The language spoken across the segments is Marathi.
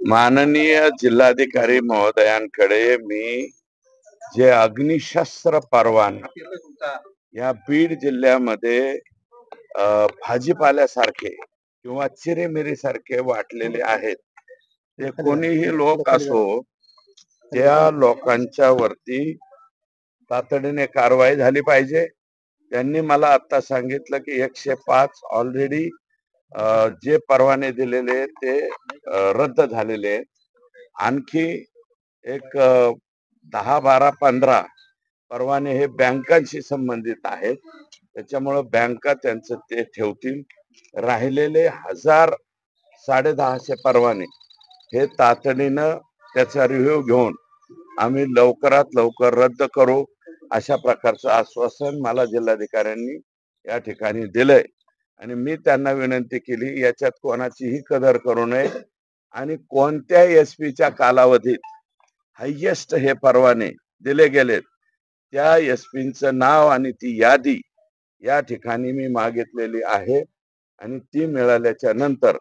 माननीय जिल्हाधिकारी महोदयांकडे मी जे अग्निशस्त्र परवाना या बीड जिल्ह्यामध्ये भाजीपाल्यासारखे किंवा चिरेमिरी सारखे वाटलेले आहेत, ते कोणीही लोक असो त्या लोकांच्या वरती तातडीने कारवाई झाली पाहिजे। त्यांनी मला आता सांगितलं की 105 ऑलरेडी जे परवाने दिलेले ते रद्द झालेले, आणखी एक 10, 12, 15 परवाने हे बँकांशी संबंधित आहेत, त्याच्यामुळे बँका त्यांचं ते ठेवतील। राहिलेले 1000 1,500 परवाने हे तातडीनं त्याचा रिव्ह्यू घेऊन आम्ही लवकरात लवकर रद्द करू, अशा प्रकारचं आश्वासन मला जिल्हाधिकाऱ्यांनी या ठिकाणी दिलंय। आणि मी त्यांना विनंती केली, याच्यात कोणाचीही कदर करू नये आणि कोणत्या एसपीच्या कालावधीत हायेस्ट हे परवाने दिले गेलेत त्या एसपींचं नाव आणि ती यादी या ठिकाणी मी मागितलेली आहे। आणि ती मिळाल्याच्या नंतर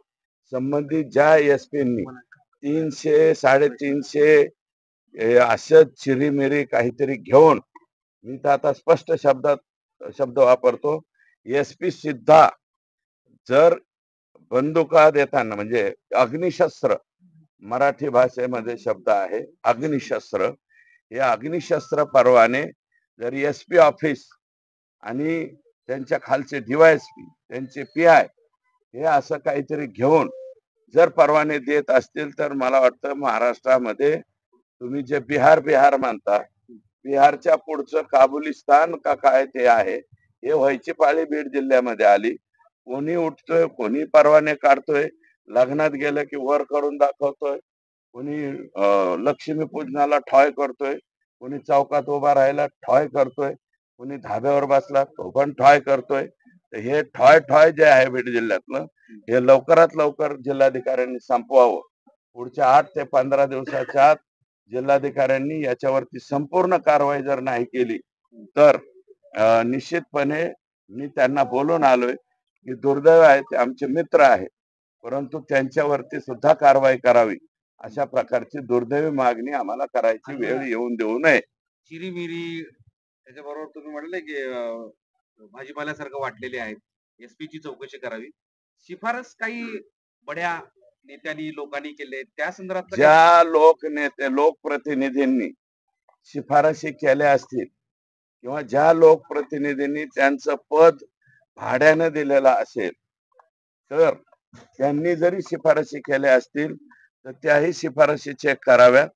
संबंधित ज्या एसपींनी 300, 350 असं चिरीमिरी काहीतरी घेऊन, मी तर आता स्पष्ट शब्द वापरतो, एसपी सुद्धा जर बंदुका देताना म्हणजे अग्निशस्त्र, मराठी भाषेमध्ये शब्द आहे अग्निशस्त्र, हे अग्निशस्त्र परवाने जर एसपी ऑफिस आणि त्यांच्या खालचे डीवायएसपी, त्यांचे पीआय हे असं काहीतरी घेऊन जर परवाने देत असतील, तर मला वाटतं महाराष्ट्रामध्ये तुम्ही जे बिहार म्हणता, बिहारच्या पुढचं काबुलिस्तान का काय ते आहे, हे व्हायची पाळी बीड जिल्ह्यामध्ये आली। कोणी उठतोय, कोणी परवाने काढतोय, लग्नात गेलं की वर करून दाखवतोय, कोणी लक्ष्मी पूजनाला ठॉय करतोय, कोणी चौकात उभा राहायला ठॉय करतोय, कोणी धाब्यावर बसला तो पण ठॉय करतोय। हे ठॉय जे आहे बीड जिल्ह्यातलं, हे लवकरात लवकर जिल्हाधिकाऱ्यांनी संपवावं। पुढच्या 8 ते 15 दिवसाच्या आत जिल्हाधिकाऱ्यांनी याच्यावरती संपूर्ण कारवाई जर नाही केली तर निश्चितपणे मी त्यांना बोलून आलोय की दुर्दैव आहे, ते आमचे मित्र आहेत, परंतु त्यांच्यावरती सुद्धा कारवाई करावी, अशा प्रकारची दुर्दैवी मागणी आम्हाला करायची वेळ येऊन देऊ नये। चिरीमिरी त्याच्याबरोबर तुम्ही म्हटले की भाजीपाल्यासारखं वाटलेले आहेत, एसपी ची चौकशी करावी, शिफारस काही बड्या नेत्यांनी लोकांनी केले त्या संदर्भात ज्या लोकप्रतिनिधींनी शिफारशी केल्या असतील किंवा ज्या लोकप्रतिनिधींनी त्यांचं पद भाड्यानं दिलेलं असेल, तर त्यांनी जरी शिफारशी केल्या असतील तर त्याही शिफारशी चेक कराव्यात।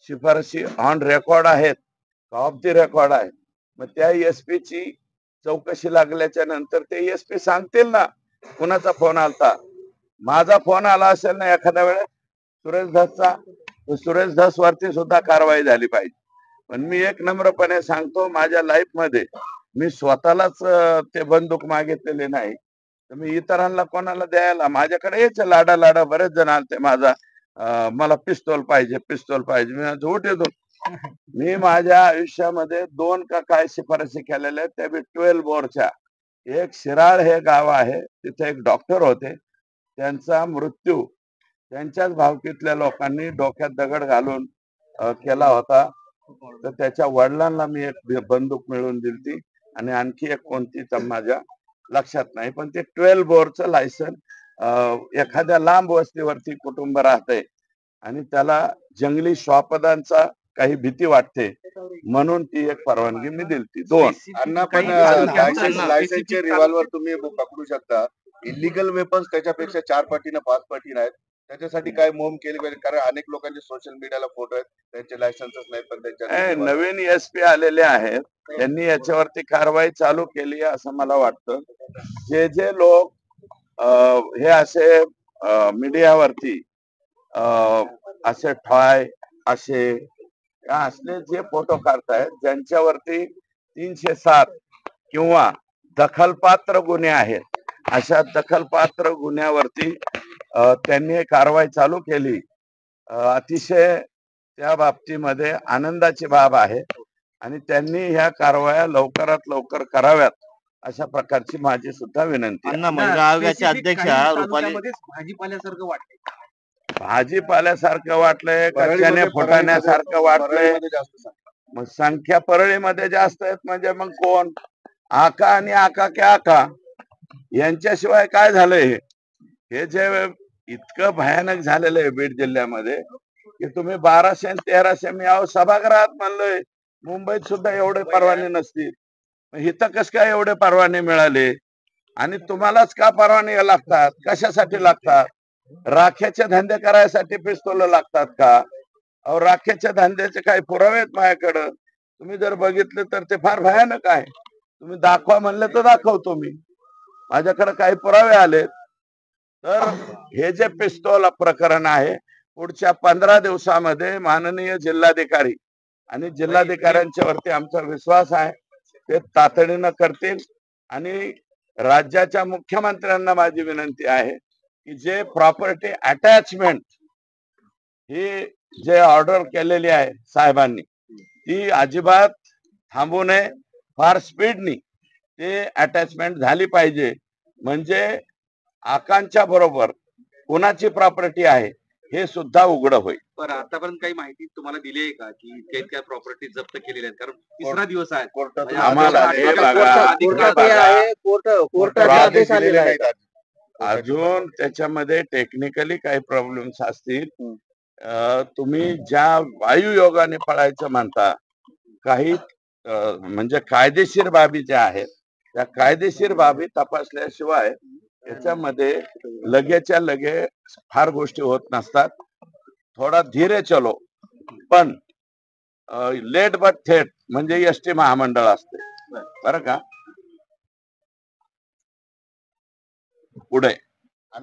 शिफारशी ऑन रेकॉर्ड आहेत, ऑफ द रेकॉर्ड आहेत, मग त्या एसपी ची चौकशी लागल्याच्या नंतर ते एसपी सांगतील ना कुणाचा फोन आलता। माझा फोन आला असेल ना एखाद्या वेळेस सुरेश धसचा, सुरेश धस वरती सुद्धा कारवाई झाली पाहिजे। पण मी एक नम्रपणे सांगतो, माझ्या लाईफ मध्ये मी स्वतःलाच ते बंदूक मागितलेली नाही, तर मी इतरांना कोणाला द्यायला, माझ्याकडे यायचे लाडा बरेच जण आलते, मला पिस्तूल पाहिजे, मी झोट येतो। मी माझ्या आयुष्यामध्ये 2 का काय शिफारशी केलेल्या, त्या 12 बोरच्या। एक शिराळ हे गाव आहे, तिथे एक डॉक्टर होते, त्यांचा मृत्यू त्यांच्याच भावकीतल्या लोकांनी डोक्यात दगड घालून केला होता, तर त्याच्या वडिलांना मी एक बंदूक मिळवून दिली आणि आणखी एक कोणती तर माझ्या लक्षात नाही, पण ते 12 बोरचं लायसन एखाद्या लांब वस्तीवरती कुटुंब राहतंय आणि त्याला जंगली श्वापदांचा काही भीती वाटते म्हणून ती एक परवानगी मी दिली। 2 अण्णा पण लायसन्सचे रिव्हॉल्वर तुम्ही पकडू शकता, इलिगल वेपन्स त्याच्यापेक्षा 4 पटीनं 5 पटीनं आहेत, त्याच्यासाठी काय मोहीम केली पाहिजे? कारण अनेक लोकांचे सोशल मीडियाला फोटो आहेत, त्यांचे लायसन्सच नाही, पण त्यांच्या नवीन एसपी आलेले आहेत, त्यांनी याच्यावरती कारवाई चालू केली असं मला वाटतं। जे लोक हे असे मीडियावरती असे ठॉय असे असले जे फोटो काढतायत, ज्यांच्यावरती 307 किंवा दखलपात्र गुन्हे आहेत, अशा दखलपात्र गुन्ह्यावरती त्यांनी कारवाई चालू केली। अतिशय त्या बाबतीमध्ये आनंदाची बाब आहे आणि त्यांनी ह्या कारवाया लवकरात लवकर कराव्यात, अशा प्रकारची माझी सुद्धा विनंती आहे। महिला आयोगाच्या अध्यक्षा रुपाली भाजीपाल्यासारखं वाटते, भाजीपाल्यासारखं वाटलंय का चणे परळीमध्ये फुटाण्यासारखं वाटलंय? परळीमध्ये जास्त संख्या. मग संख्या परळीमध्ये जास्त आहेत म्हणजे मग कोण? आका आणि आका के आका यांच्याशिवाय काय झालंय? हे जे इतकं भयानक झालेलं आहे बीड जिल्ह्यामध्ये की तुम्ही 1200 आणि 1300 मी अहो सभागृहात म्हणलोय मुंबईत सुद्धा एवढे परवाने नसतील, इथं कस काय एवढे परवाने मिळाले? आणि तुम्हालाच का परवाने लागतात? कशासाठी लागतात? राख्याचे धंदे करायसाठी पिस्तूल लागतात का? अहो राख्याच्या धंद्याचे काही पुरावे आहेत माझ्याकडं, तुम्ही जर बघितले तर ते फार भयानक आहे. तुम्ही दाखवा म्हणले तर दाखवतो मी, माझ्याकडे काही पुरावे आले. तर हे जे पिस्तूल प्रकरण आहे पुढच्या 15 दिवसामध्ये माननीय जिल्हाधिकारी आणि जिल्हाधिकाऱ्यांच्या वरती आमचा विश्वास आहे, ते तातडीनं करतील. आणि राज्याच्या मुख्यमंत्र्यांना माझी विनंती आहे की जे प्रॉपर्टी अटॅचमेंट ही जे ऑर्डर केलेली आहे साहेबांनी ती अजिबात थांबू नये, फार स्पीडनी ते अटॅचमेंट झाली पाहिजे. म्हणजे आकांच्या बरोबर कुणाची प्रॉपर्टी आहे हे सुद्धा उघड होईल. बरं, आतापर्यंत काही माहिती तुम्हाला दिली आहे का की इतक्या इतक्या प्रॉपर्टी जप्त केलेल्या आहेत? कारण तिसरा दिवस आहे. कोर्टातून म्हणजे आम्हाला आदेश हे आले. बघा, कोर्टात हे हे बघा, आहे, कोर्टाचा आदेश आलेला आहे. अजून त्याच्यामध्ये टेक्निकली काही प्रॉब्लेम्स असतील. तुम्ही ज्या वायुयोगाने पळायचं म्हणता, काही म्हणजे कायदेशीर बाबी ज्या आहेत त्या कायदेशीर बाबी तपासल्याशिवाय याच्यामध्ये लगेच्या लगे फार गोष्टी होत नसतात. थोडा धीरे चलो, पण लेट बट थेट म्हणजे एसटी महामंडळ असते बरं का. पुढे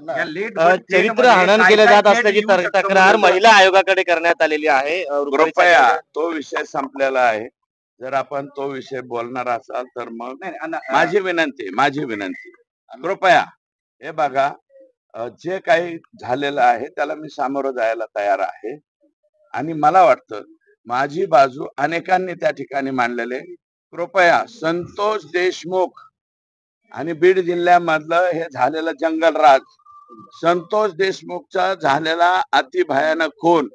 या लेट चरित्र हनन केलं जात असल्याची तक्रार महिला आयोगाकडे करण्यात आलेली आहे. रुपाली कृपया चाकणकर. तो विषय संपलेला आहे. जर आपण तो विषय बोलणार असाल तर मग नाही, माझी विनंती कृपया हे बघा, जे काही झालेलं आहे त्याला मी सामोरं जायला तयार आहे. आणि मला वाटतं माझी बाजू अनेकांनी त्या ठिकाणी मांडलेले. कृपया संतोष देशमुख आणि बीड जिल्ह्यामधलं हे झालेलं जंगलराज, संतोष देशमुखचा झालेला अतिभयानक खून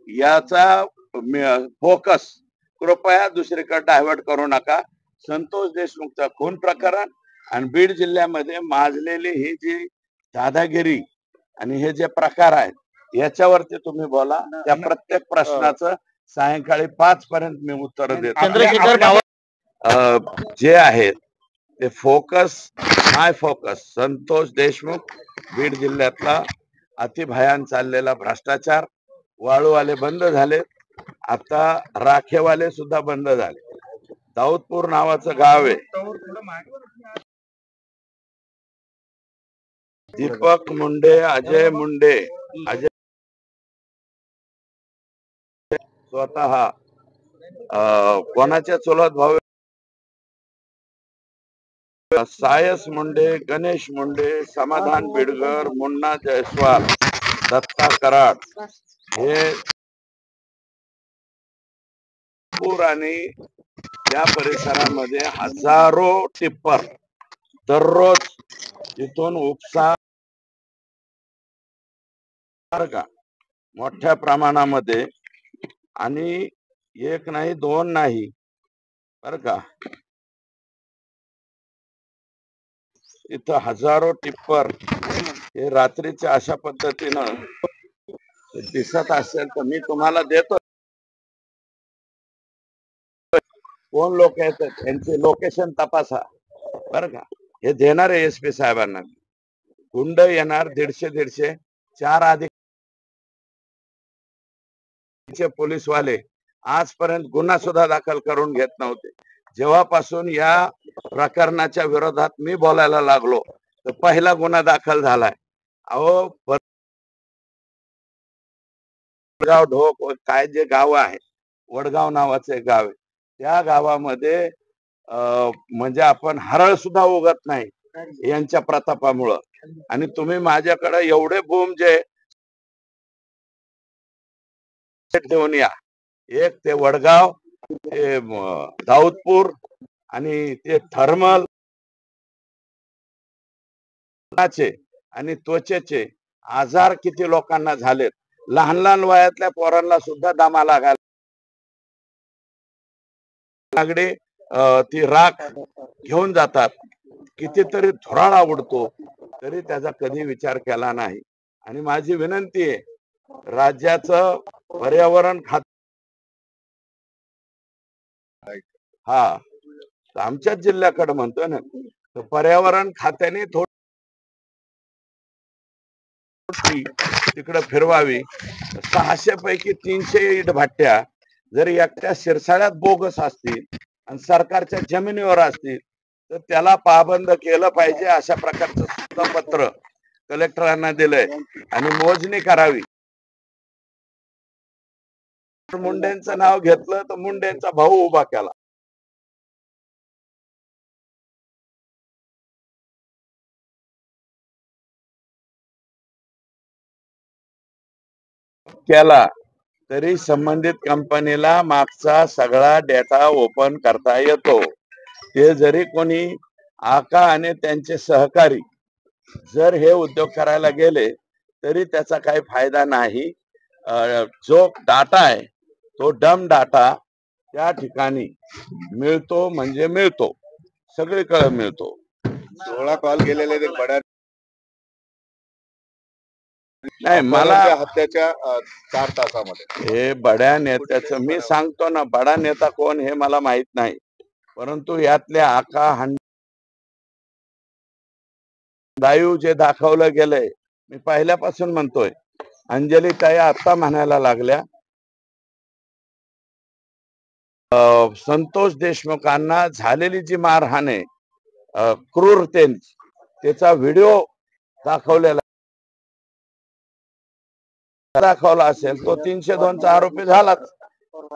याचा फोकस कृपया दुसरीकडे डायव्हर्ट करू नका. संतोष देशमुखचा खून प्रकरण आणि बीड जिल्ह्यामध्ये माजलेली ही जी दादागिरी आणि हे जे प्रकार आहेत याच्यावरती तुम्ही बोला. त्या प्रत्येक प्रश्नाचं सायंकाळी 5 पर्यंत मी उत्तर देतो. चंद्रशेखर बावनकुळे जे आहेत ते फोकस, माय फोकस संतोष देशमुख, बीड जिल्ह्यातला अतिभयान चाललेला भ्रष्टाचार, वाळूवाले बंद झाले, आता राखेवाले सुद्धा बंद झाले. दाऊदपूर नावाचं गाव आहे, दीपक मुंडे, अजय मुंडे, अजय स्वतः कोणाच्या चुलत भाऊ सायस मुंडे, गणेश मुंडे, समाधान बिडगर, मुन्ना जयस्वाल, दत्ता कराड हे आणि त्या परिसरामध्ये हजारो टिप्पर दररोज तिथून उपसा का मोठ्या प्रमाणामध्ये, आणि एक नाही दोन नाही बर का, इथं हजारो टिप्पर हे रात्रीच्या अशा पद्धतीनं दिसत असेल तर मी तुम्हाला देतो. कोण लोक आहेत त्यांचे लोकेशन तपासा बर का. हे देणार आहे एसपी साहेबांना. गुंड येणार 150-150, 4 अधिक पोलीसवाले आजपर्यंत गुन्हा सुद्धा दाखल करून घेत नव्हते. जेव्हापासून या प्रकरणाच्या विरोधात मी बोलायला लागलो तर पहिला गुन्हा दाखल झालाय. अहो वडगाव ढोक काय जे गाव आहे, वडगाव नावाचं एक गाव आहे, त्या गावामध्ये म्हणजे आपण हरळ सुद्धा उगत नाही यांच्या प्रतापामुळं. आणि तुम्ही माझ्याकडे एवढे बूम जे देऊन या, एक ते वडगाव, ते दाऊदपूर आणि ते थर्मल आणि त्वचेचे आजार किती लोकांना झालेत, लहान लहान वयातल्या पोरांना सुद्धा दमा लागायला लागले. ती राख घेऊन जातात, कितीतरी धुराळ आवडतो, तरी त्याचा कधी विचार केला नाही. आणि माझी विनंती आहे, राज्याचं पर्यावरण खात हा आमच्याच जिल्ह्याकडे म्हणतोय ना, तर पर्यावरण खात्याने तिकडे फिरवावी. 600 पैकी 300 इट भाट्या जर एकट्या शिरसाळ्यात बोगस असतील आणि सरकारच्या जमिनीवर असतील तर त्याला पाबंद केलं पाहिजे. अशा प्रकारचं सुद्धा पत्र कलेक्टरांना दिलंय आणि मोजणी करावी. मुंडेंचं नाव घेतलं तर मुंडेंचा भाऊ उभा केला. तरी संबंधित कंपनीला मागचा सगळा डेटा ओपन करता येतो. ते जरी कोणी आका आणि त्यांचे सहकारी जर हे उद्योग करायला गेले तरी त्याचा काही फायदा नाही. जो डाटा आहे तो डम डाटा त्या ठिकाणी मिळतो म्हणजे मिळतो, सगळीकडे मिळतो. 16 कॉल गेलेले ते बड्या नाही मला हत्याच्या 4 तासामध्ये हे बड्या नेत्याचं मी सांगतो ना, बडा नेता कोण हे मला माहित नाही, परंतु यातले आका लाईव्ह जे दाखवलं गेलंय, मी पहिल्यापासून म्हणतोय. अंजली ताई आता म्हणायला लागल्या संतोष देशमुखांना झालेली जी मारहाण आहे क्रूरतेने, त्याचा व्हिडिओ दाखवला असेल तो 302 चा आरोपी झालाच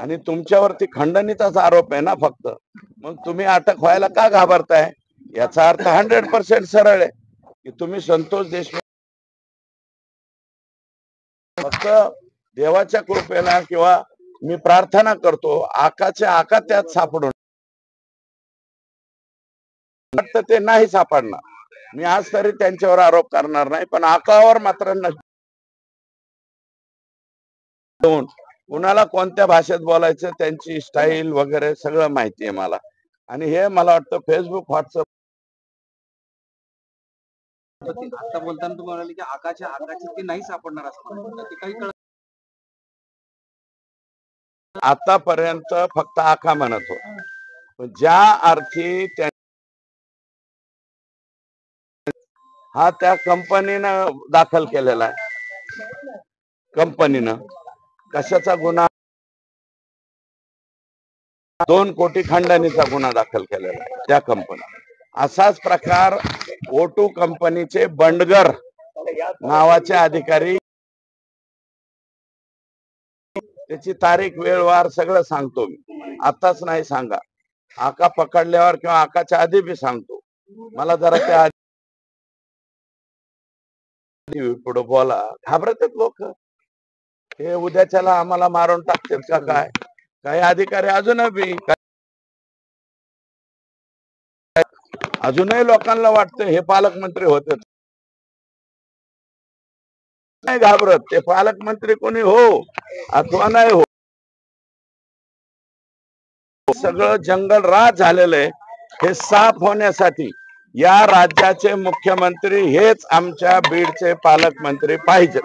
आणि तुमच्यावरती खंडणीचाच आरोप आहे ना फक्त. मग तुम्ही अटक व्हायला का घाबरताय? याचा अर्थ 100% सरळ आहे की तुम्ही संतोष देशमुख फक्त देवाच्या कृपेला किंवा मी प्रार्थना करतो आकाचे आका त्यात सापडून वाटतं ते नाही सापडणार. मी आज तरी त्यांच्यावर आरोप करणार नाही, पण आकावर मात्र कुणाला कोणत्या भाषेत बोलायचं त्यांची स्टाईल वगैरे सगळं माहिती आहे मला. आणि हे मला वाटतं फेसबुक व्हॉट्सअप आता बोलताना तुम्ही म्हणाले की आकाचे ते नाही सापडणार असं म्हणतात. ते काही कळत आतापर्यंत फक्त आका म्हणत होता. ज्या अर्थी हा त्या कंपनीनं दाखल केलेला आहे, कंपनीनं कशाचा गुन्हा 2 कोटी खंडणीचा गुन्हा दाखल केलेला आहे त्या कंपनी. असाच प्रकार O2 कंपनीचे बंडगर नावाचे अधिकारी, त्याची तारीख वेळवार सगळं सांगतो मी, आताच नाही सांगा, आका पकडल्यावर किंवा आकाच्या आधी बी सांगतो. मला जरा त्या पुढे बोला, घाबरतात लोक. हे उद्याच्याला आम्हाला मारून टाकतील का काय? काही अधिकारी अजूनही लोकांना वाटतं हे पालकमंत्री होते, नाही घाबरत. ते पालकमंत्री कोणी हो अथवा नाही हो, सगळं जंगल राज झालेलं आहे. हे साफ होण्यासाठी या राज्याचे मुख्यमंत्री हेच आमच्या बीडचे पालकमंत्री पाहिजेत.